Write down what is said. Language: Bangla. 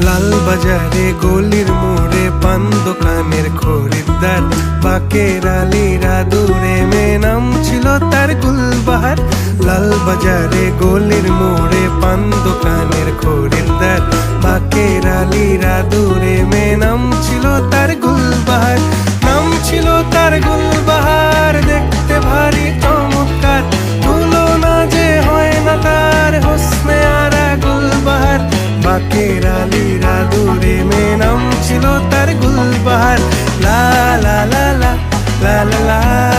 লাল বাজারে গলির মোড়ে পান দোকানের খরিদ্দার, বাকের আলীরা দূরে মেয়ে নাম ছিল তার গুলবাহার। লাল বাজারে গলির মোড়ে পান দোকানের খরিদ্দার, বাকের আলীরা দূরে মেয়ে নাম ছিল তার গুলবাহার। নাম ছিল তার গুলবাহার, দেখতে ভারী চমৎকার, তুলনা যে হয় না তার হোসনে আরা গুলবাহার। বাকের আলীরা দূরে মেয়ে নাম ছিল তার গুলবাহার। লা লা লা লা লা লা লা।